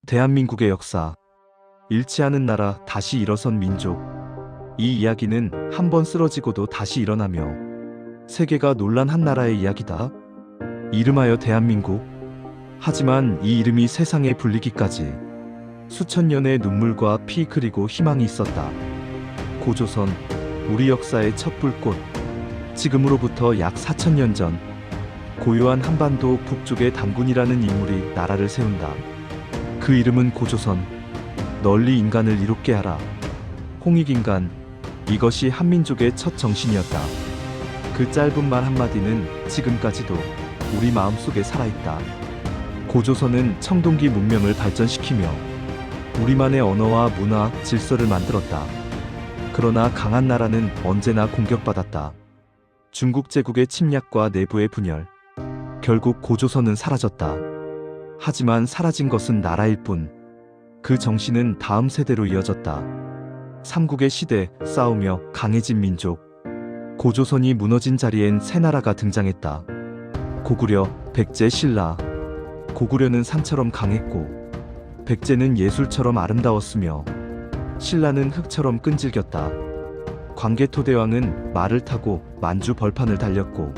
대한민국의 역사, 잃지 않은 나라, 다시 일어선 민족. 이 이야기는 한 번 쓰러지고도 다시 일어나며 세계가 놀란 한 나라의 이야기다. 이름하여 대한민국. 하지만 이 이름이 세상에 불리기까지 수천 년의 눈물과 피 그리고 희망이 있었다. 고조선, 우리 역사의 첫 불꽃. 지금으로부터 약 4,000년 전 고요한 한반도 북쪽의 단군이라는 인물이 나라를 세운다. 그 이름은 고조선. 널리 인간을 이롭게 하라. 홍익인간. 이것이 한민족의 첫 정신이었다. 그 짧은 말 한마디는 지금까지도 우리 마음속에 살아있다. 고조선은 청동기 문명을 발전시키며 우리만의 언어와 문화, 질서를 만들었다. 그러나 강한 나라는 언제나 공격받았다. 중국 제국의 침략과 내부의 분열. 결국 고조선은 사라졌다. 하지만 사라진 것은 나라일 뿐. 그 정신은 다음 세대로 이어졌다. 삼국의 시대, 싸우며 강해진 민족. 고조선이 무너진 자리엔 새 나라가 등장했다. 고구려, 백제, 신라. 고구려는 산처럼 강했고 백제는 예술처럼 아름다웠으며 신라는 흙처럼 끈질겼다. 광개토대왕은 말을 타고 만주 벌판을 달렸고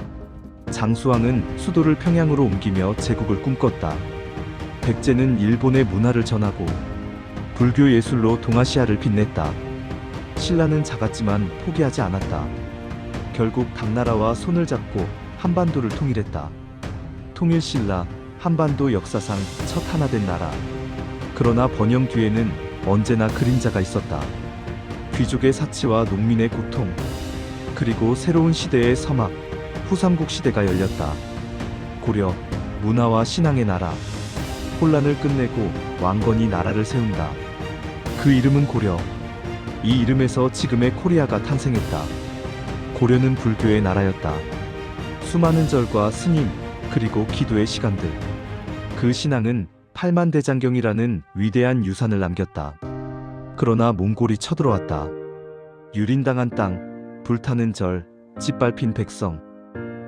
장수왕은 수도를 평양으로 옮기며 제국을 꿈꿨다. 백제는 일본의 문화를 전하고 불교 예술로 동아시아를 빛냈다. 신라는 작았지만 포기하지 않았다. 결국 당나라와 손을 잡고 한반도를 통일했다. 통일신라, 한반도 역사상 첫 하나된 나라. 그러나 번영 뒤에는 언제나 그림자가 있었다. 귀족의 사치와 농민의 고통, 그리고 새로운 시대의 서막, 후삼국 시대가 열렸다. 고려, 문화와 신앙의 나라. 혼란을 끝내고 왕건이 나라를 세운다. 그 이름은 고려. 이 이름에서 지금의 코리아가 탄생했다. 고려는 불교의 나라였다. 수많은 절과 스님, 그리고 기도의 시간들. 그 신앙은 팔만대장경이라는 위대한 유산을 남겼다. 그러나 몽골이 쳐들어왔다. 유린당한 땅, 불타는 절, 짓밟힌 백성.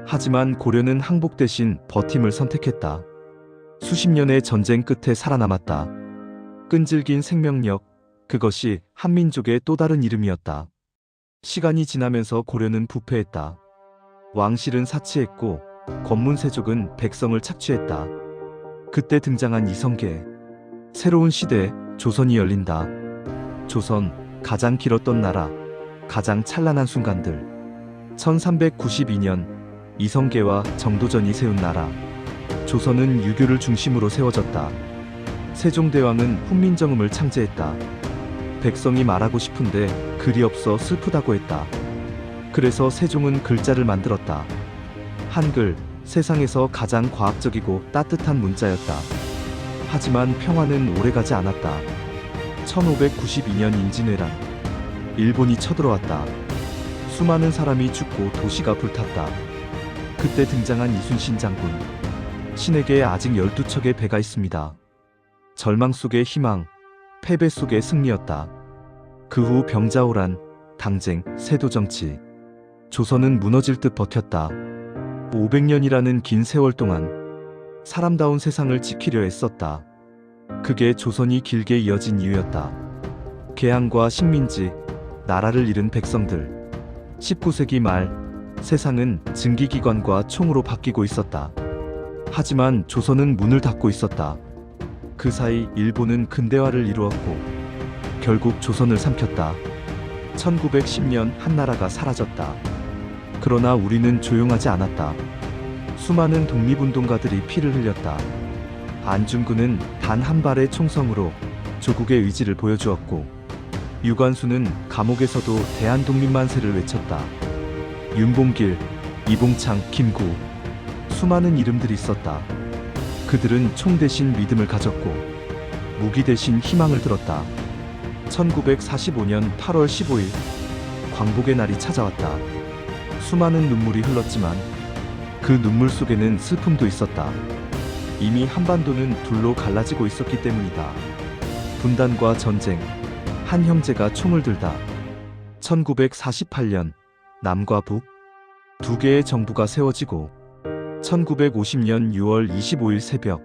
하지만 고려는 항복 대신 버팀을 선택했다. 수십 년의 전쟁 끝에 살아남았다. 끈질긴 생명력, 그것이 한민족의 또 다른 이름이었다. 시간이 지나면서 고려는 부패했다. 왕실은 사치했고 권문세족은 백성을 착취했다. 그때 등장한 이성계. 새로운 시대, 조선이 열린다. 조선, 가장 길었던 나라, 가장 찬란한 순간들. 1392년 이성계와 정도전이 세운 나라. 조선은 유교를 중심으로 세워졌다. 세종대왕은 훈민정음을 창제했다. 백성이 말하고 싶은데 글이 없어 슬프다고 했다. 그래서 세종은 글자를 만들었다. 한글, 세상에서 가장 과학적이고 따뜻한 문자였다. 하지만 평화는 오래가지 않았다. 1592년 임진왜란. 일본이 쳐들어왔다. 수많은 사람이 죽고 도시가 불탔다. 그때 등장한 이순신 장군. 신에게 아직 12척의 배가 있습니다. 절망 속의 희망, 패배 속의 승리였다. 그 후 병자호란, 당쟁, 세도정치. 조선은 무너질 듯 버텼다. 500년이라는 긴 세월 동안 사람다운 세상을 지키려 애썼다. 그게 조선이 길게 이어진 이유였다. 개항과 식민지, 나라를 잃은 백성들. 19세기 말, 세상은 증기기관과 총으로 바뀌고 있었다. 하지만 조선은 문을 닫고 있었다. 그 사이 일본은 근대화를 이루었고 결국 조선을 삼켰다. 1910년 한나라가 사라졌다. 그러나 우리는 조용하지 않았다. 수많은 독립운동가들이 피를 흘렸다. 안중근은 단 한 발의 총성으로 조국의 의지를 보여주었고 유관순은 감옥에서도 대한독립만세를 외쳤다. 윤봉길, 이봉창, 김구. 수많은 이름들이 있었다. 그들은 총 대신 믿음을 가졌고 무기 대신 희망을 들었다. 1945년 8월 15일 광복의 날이 찾아왔다. 수많은 눈물이 흘렀지만 그 눈물 속에는 슬픔도 있었다. 이미 한반도는 둘로 갈라지고 있었기 때문이다. 분단과 전쟁, 한 형제가 총을 들다. 1948년 남과 북, 두 개의 정부가 세워지고 1950년 6월 25일 새벽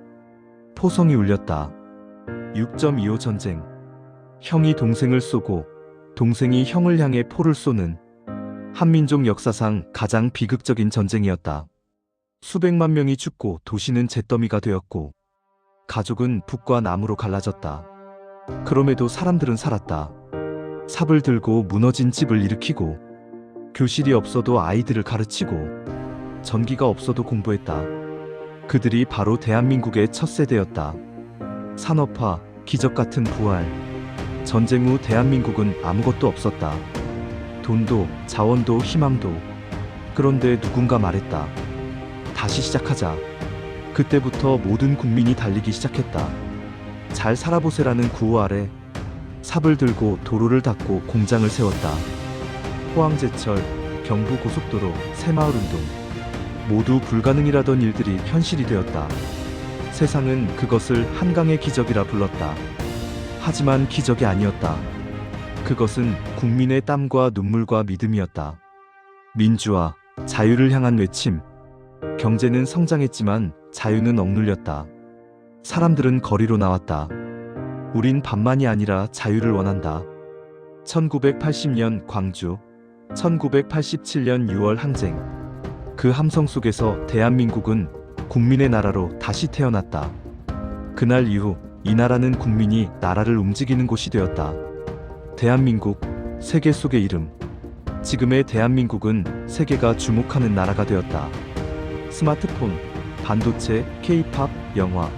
포성이 울렸다. 6.25 전쟁. 형이 동생을 쏘고 동생이 형을 향해 포를 쏘는 한민족 역사상 가장 비극적인 전쟁이었다. 수백만 명이 죽고 도시는 잿더미가 되었고 가족은 북과 남으로 갈라졌다. 그럼에도 사람들은 살았다. 삽을 들고 무너진 집을 일으키고 교실이 없어도 아이들을 가르치고 전기가 없어도 공부했다. 그들이 바로 대한민국의 첫 세대였다. 산업화, 기적 같은 부활. 전쟁 후 대한민국은 아무것도 없었다. 돈도, 자원도, 희망도. 그런데 누군가 말했다. 다시 시작하자. 그때부터 모든 국민이 달리기 시작했다. 잘 살아보세라는 구호 아래 삽을 들고 도로를 닦고 공장을 세웠다. 포항제철, 경부고속도로, 새마을운동. 모두 불가능이라던 일들이 현실이 되었다. 세상은 그것을 한강의 기적이라 불렀다. 하지만 기적이 아니었다. 그것은 국민의 땀과 눈물과 믿음이었다. 민주화, 자유를 향한 외침. 경제는 성장했지만 자유는 억눌렸다. 사람들은 거리로 나왔다. 우린 반만이 아니라 자유를 원한다. 1980년 광주, 1987년 6월 항쟁. 그 함성 속에서 대한민국은 국민의 나라로 다시 태어났다. 그날 이후 이 나라는 국민이 나라를 움직이는 곳이 되었다. 대한민국, 세계 속의 이름. 지금의 대한민국은 세계가 주목하는 나라가 되었다. 스마트폰, 반도체, K-팝, 영화,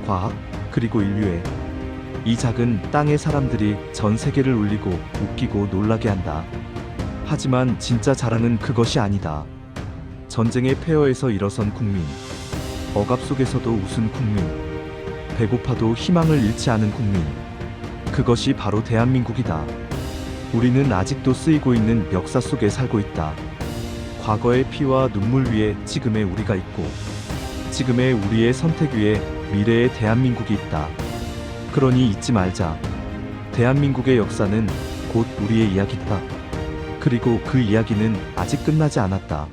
과학, 그리고 인류애. 이 작은 땅의 사람들이 전 세계를 울리고 웃기고 놀라게 한다. 하지만 진짜 자랑은 그것이 아니다. 전쟁의 폐허에서 일어선 국민. 억압 속에서도 웃은 국민. 배고파도 희망을 잃지 않은 국민. 그것이 바로 대한민국이다. 우리는 아직도 쓰이고 있는 역사 속에 살고 있다. 과거의 피와 눈물 위에 지금의 우리가 있고, 지금의 우리의 선택 위에 미래의 대한민국이 있다. 그러니 잊지 말자. 대한민국의 역사는 곧 우리의 이야기다. 그리고 그 이야기는 아직 끝나지 않았다.